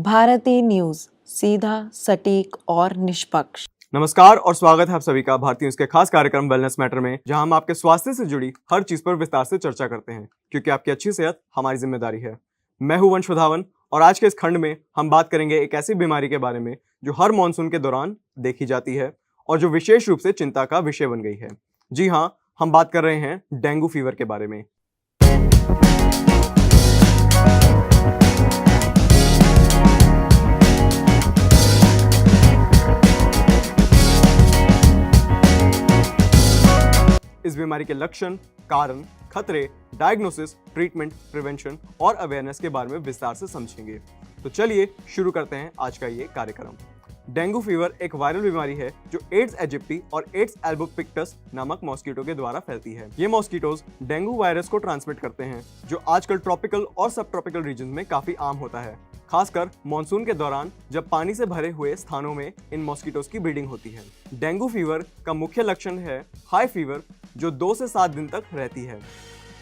भारतीय न्यूज, सीधा, सटीक और निष्पक्ष। नमस्कार और स्वागत है आप सभी का भारतीय न्यूज के खास कार्यक्रम वेलनेस मैटर में, जहां हम आपके स्वास्थ्य से जुड़ी हर चीज पर विस्तार से चर्चा करते हैं, क्योंकि आपकी अच्छी सेहत हमारी जिम्मेदारी है। मैं हूं वंश वधावन और आज के इस खंड में हम बात करेंगे एक ऐसी बीमारी के बारे में जो हर मानसून के दौरान देखी जाती है और जो विशेष रूप से चिंता का विषय बन गई है। जी हाँ, हम बात कर रहे हैं डेंगू फीवर के बारे में। इस बीमारी के लक्षण, कारण, खतरे, डायग्नोसिस, ट्रीटमेंट, प्रिवेंशन और अवेयरनेस के बारे में विस्तार से समझेंगे। तो चलिए शुरू करते हैं आज का ये कार्यक्रम। डेंगू फीवर एक वायरल बीमारी है जो एड्स एजिप्टी और एड्स एल्बोपिक्टस नामक मॉस्किटो के द्वारा फैलती है। ये मॉस्किटोज डेंगू वायरस को ट्रांसमिट करते हैं, जो आजकल ट्रॉपिकल और सब ट्रॉपिकल रीजन में काफी आम होता है। खासकर मानसून के दौरान जब पानी से भरे हुए स्थानों में इन मॉस्किटोज की ब्रीडिंग होती है। डेंगू फीवर का मुख्य लक्षण है हाई फीवर, जो 2 से 7 दिन तक रहती है।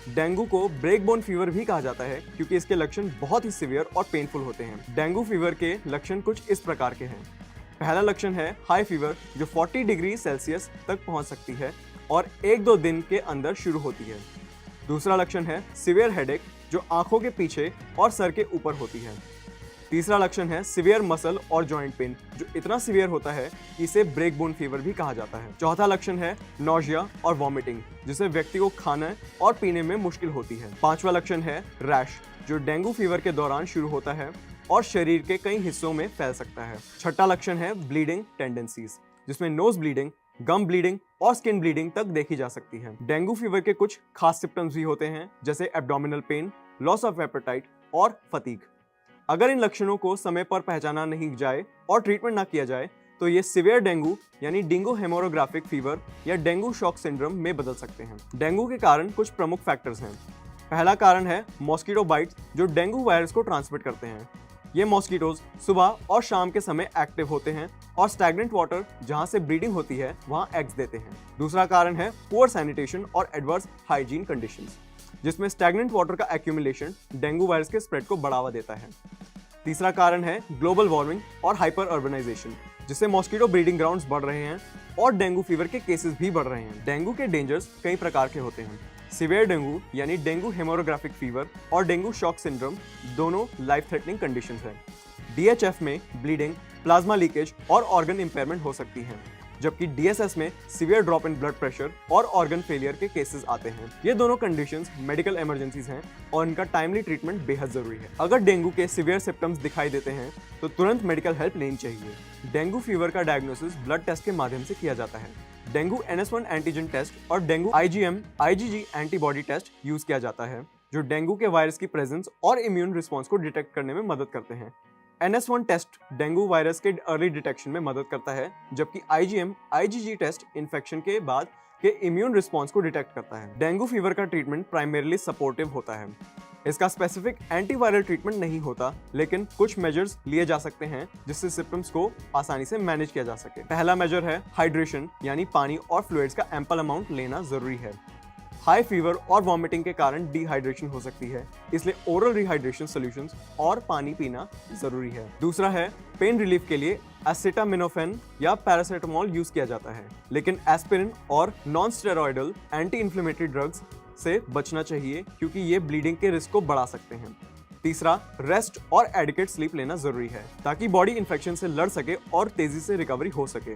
डेंगू को ब्रेक बोन फीवर भी कहा जाता है, क्योंकि इसके लक्षण बहुत ही सीवियर और पेनफुल होते हैं। डेंगू फीवर के लक्षण कुछ इस प्रकार के हैं। पहला लक्षण है हाई फीवर, जो 40 डिग्री सेल्सियस तक पहुंच सकती है और 1-2 दिन के अंदर शुरू होती है। दूसरा लक्षण है सीवियर हेडेक, जो आंखों के पीछे और सर के ऊपर होती है। तीसरा लक्षण है सीवियर मसल और जॉइंट पेन, जो इतना सीवियर होता है कि इसे ब्रेक बोन फीवर भी कहा जाता है। चौथा लक्षण है नोजिया और वॉमिटिंग, जिसे व्यक्ति को खाने और पीने में मुश्किल होती है। पांचवा लक्षण है रैश, जो डेंगू फीवर के दौरान शुरू होता है और शरीर के कई हिस्सों में फैल सकता है। छठा लक्षण है ब्लीडिंग टेंडेंसीज, जिसमें नोज ब्लीडिंग, गम ब्लीडिंग और स्किन ब्लीडिंग तक देखी जा सकती है। डेंगू फीवर के कुछ खास सिम्टम्स भी होते हैं, जैसे abdominal pain, loss of appetite और फटीग। अगर इन लक्षणों को समय पर पहचाना नहीं जाए और ट्रीटमेंट ना किया जाए तो ये सीवियर डेंगू यानी डेंगू हेमोरोग्राफिक फीवर या डेंगू शॉक सिंड्रोम में बदल सकते हैं। डेंगू के कारण कुछ प्रमुख फैक्टर्स हैं। पहला कारण है मॉस्किटो बाइट्स, जो डेंगू वायरस को ट्रांसमिट करते हैं। ये मॉस्किटोज सुबह और शाम के समय एक्टिव होते हैं और स्टैग्नेंट वाटर, जहां से ब्रीडिंग होती है, वहां एग्स देते हैं। दूसरा कारण है पुअर सैनिटेशन और एडवर्स हाइजीन कंडीशंस, जिसमें स्टैग्नेंट वाटर का एक्यूमुलेशन डेंगू वायरस के स्प्रेड को बढ़ावा देता है। तीसरा कारण है ग्लोबल वार्मिंग और हाइपर अर्बनाइजेशन, जिससे मॉस्किटो ब्रीडिंग ग्राउंड्स बढ़ रहे हैं और डेंगू फीवर के केसेस भी बढ़ रहे हैं। डेंगू के डेंजर्स कई प्रकार के होते हैं। सीवियर डेंगू यानी डेंगू हेमोरोग्राफिक फीवर और डेंगू शॉक सिंड्रोम दोनों लाइफ थ्रेटनिंग कंडीशंस हैं। डीएचएफ में ब्लीडिंग, प्लाज्मा लीकेज और ऑर्गन इंपेयरमेंट हो सकती हैं, जबकि डीएसएस में severe drop in blood pressure और ऑर्गन फेलियर के केसेस आते हैं। ये दोनों कंडीशंस मेडिकल इमरजेंसीज हैं और इनका टाइमली ट्रीटमेंट बेहद जरूरी है। अगर डेंगू के सीवियर सिम्टम्स दिखाई देते हैं तो तुरंत मेडिकल हेल्प लेनी चाहिए। डेंगू फीवर का डायग्नोसिस ब्लड टेस्ट के माध्यम से किया जाता है। डेंगू NS1 एंटीजन टेस्ट और dengue IgG antibody test use किया जाता है, जो डेंगू के वायरस की प्रेजेंस और इम्यून रिस्पॉन्स को डिटेक्ट करने में मदद करते हैं। NS1 टेस्ट डेंगू वायरस के अर्ली डिटेक्शन में मदद करता है, जबकि IgG टेस्ट इन्फेक्शन के बाद के इम्यून रिस्पॉन्स को डिटेक्ट करता है। डेंगू फीवर का ट्रीटमेंट प्राइमरीली सपोर्टिव होता है। इसका स्पेसिफिक एंटीवायरल ट्रीटमेंट नहीं होता, लेकिन कुछ मेजर्स लिए जा सकते हैं जिससे सिम्टम्स को आसानी से मैनेज किया जा सके। पहला मेजर है हाइड्रेशन, यानी पानी और फ्लूइड्स का एम्पल अमाउंट लेना जरूरी है। हाई फीवर और वॉमिटिंग के कारण डिहाइड्रेशन हो सकती है, इसलिए ओरल रिहाइड्रेशन सॉल्यूशंस और पानी पीना जरूरी है। दूसरा है पेन रिलीफ के लिए एसिटामिनोफेन या पैरासीटामोल यूज किया जाता है, लेकिन एस्पिरिन और non steroidal anti inflammatory drugs से बचना चाहिए, क्योंकि ये ब्लीडिंग के रिस्क को बढ़ा सकते हैं। तीसरा, रेस्ट और एडिक्वेट स्लीप लेना जरूरी है, ताकि बॉडी इन्फेक्शन से लड़ सके और तेजी से रिकवरी हो सके।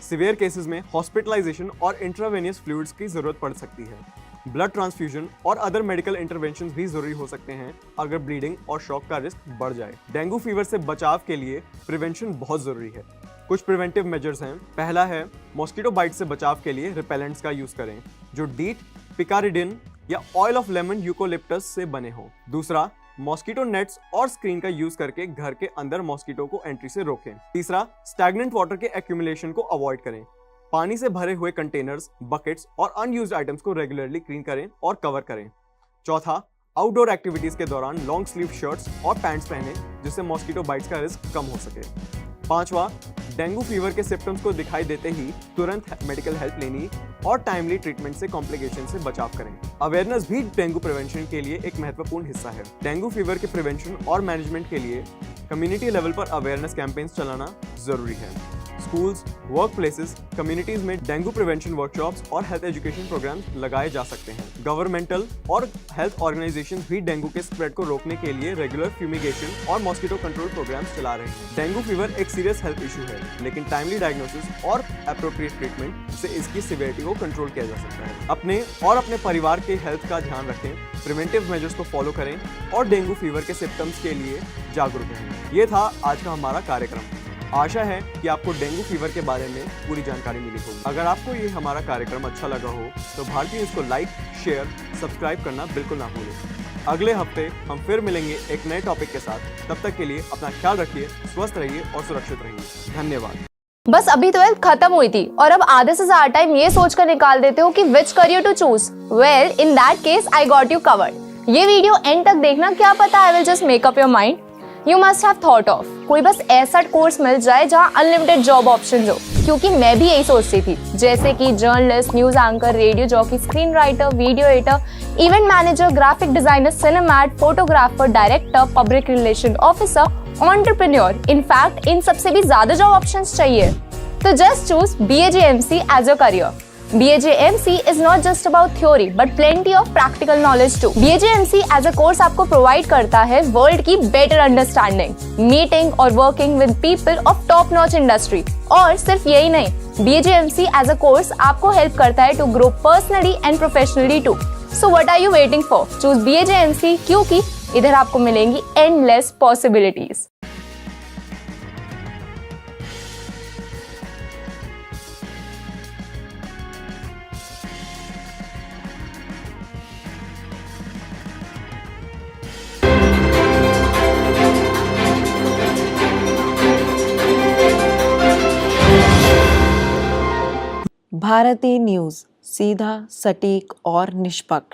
सीवियर केसेस में हॉस्पिटलाइजेशन और इंट्रावेनियस फ्लूइड्स की जरूरत पड़ सकती है। ब्लड ट्रांसफ्यूजन और अदर मेडिकल इंटरवेंशन भी जरूरी हो सकते हैं अगर ब्लीडिंग और शॉक का रिस्क बढ़ जाए। डेंगू फीवर से बचाव के लिए प्रिवेंशन बहुत जरूरी है। कुछ प्रिवेंटिव मेजर्स हैं। पहला है मॉस्किटो बाइट से बचाव के लिए रिपेलेंट्स का यूज करें, जो डीट, पिकारिडिन या ऑयल ऑफ लेमन यूकोलिप्टस से बने हो। दूसरा, मॉस्किटो नेट्स और स्क्रीन का यूज करके घर के अंदर मॉस्किटो को एंट्री से रोकें। तीसरा, स्टैग्नेंट वाटर के एक्यूमुलेशन को अवॉइड करें। पानी से भरे हुए कंटेनर्स, बकेट्स और अनयूज्ड आइटम्स को रेगुलरली क्लीन करें और कवर करें। चौथा, आउटडोर एक्टिविटीज के दौरान लॉन्ग स्लीव शर्ट्स और पैंट्स पहनें, जिससे मॉस्किटो बाइट्स का रिस्क कम हो सके। पांचवा, डेंगू फीवर के सिम्टम्स को दिखाई देते ही तुरंत मेडिकल हेल्प लेनी और टाइमली ट्रीटमेंट से कॉम्प्लिकेशन से बचाव करें। अवेयरनेस भी डेंगू प्रिवेंशन के लिए एक महत्वपूर्ण हिस्सा है। डेंगू फीवर के प्रिवेंशन और मैनेजमेंट के लिए कम्युनिटी लेवल पर अवेयरनेस कैंपेन्स चलाना जरूरी है। स्कूल्स, वर्क प्लेसेस, कम्युनिटीज में डेंगू प्रिवेंशन वर्कशॉप्स और हेल्थ एजुकेशन प्रोग्राम्स लगाए जा सकते हैं। गवर्नमेंटल और हेल्थ ऑर्गेनाइजेशंस भी डेंगू के स्प्रेड को रोकने के लिए रेगुलर फ्यूमिगेशन और मॉस्किटो कंट्रोल प्रोग्राम्स चला रहे हैं। डेंगू फीवर एक सीरियस हेल्थ इशू है, लेकिन टाइमली डायग्नोसिस और एप्रोप्रिएट ट्रीटमेंट से इसकी सिवियरिटी को कंट्रोल किया जा सकता है। अपने और अपने परिवार के हेल्थ का ध्यान रखें, प्रिवेंटिव मेजर्स को फॉलो करें और डेंगू फीवर के सिम्टम्स के लिए जागरूक रहें। ये था आज का हमारा कार्यक्रम। आशा है कि आपको डेंगू फीवर के बारे में पूरी जानकारी मिली होगी। अगर आपको ये हमारा कार्यक्रम अच्छा लगा हो तो भारतीय न्यूज़ को लाइक, शेयर, सब्सक्राइब करना बिल्कुल ना भूलें। अगले हफ्ते हम फिर मिलेंगे एक नए टॉपिक के साथ। तब तक के लिए अपना ख्याल रखिए, स्वस्थ रहिए और सुरक्षित रहिए। धन्यवाद। बस अभी 12th खत्म हुई थी और अब आधे से ज्यादा टाइम ये सोचकर निकाल देते हो कि which career to choose. Well, in that case I got you covered. ये वीडियो एंड तक देखना, क्या पता I will just make up your mind. You must have thought of कोई बस ऐसा कोर्स मिल जाए जहाँ अनलिमिटेड जॉब ऑप्शन हो, क्योंकि मैं भी यही सोचती थी। जैसे कि journalist, news anchor, radio jockey, screen writer, video editor, event manager, graphic designer, cinematographer, director, public relation officer, entrepreneur. In fact इन सबसे भी ज्यादा जॉब ऑप्शंस चाहिए। तो just choose BAJMC as your career. BAJMC is not just about theory but plenty of practical knowledge too. BAJMC as a course आपको provide करता है world की better understanding, meeting और working with people of top notch industry. और सिर्फ यही नहीं, BAJMC as a course आपको help करता है to grow personally and professionally too. So what are you waiting for? Choose BAJMC क्योंकि इधर आपको मिलेंगी endless possibilities. भारतीय न्यूज़, सीधा, सटीक और निष्पक्ष।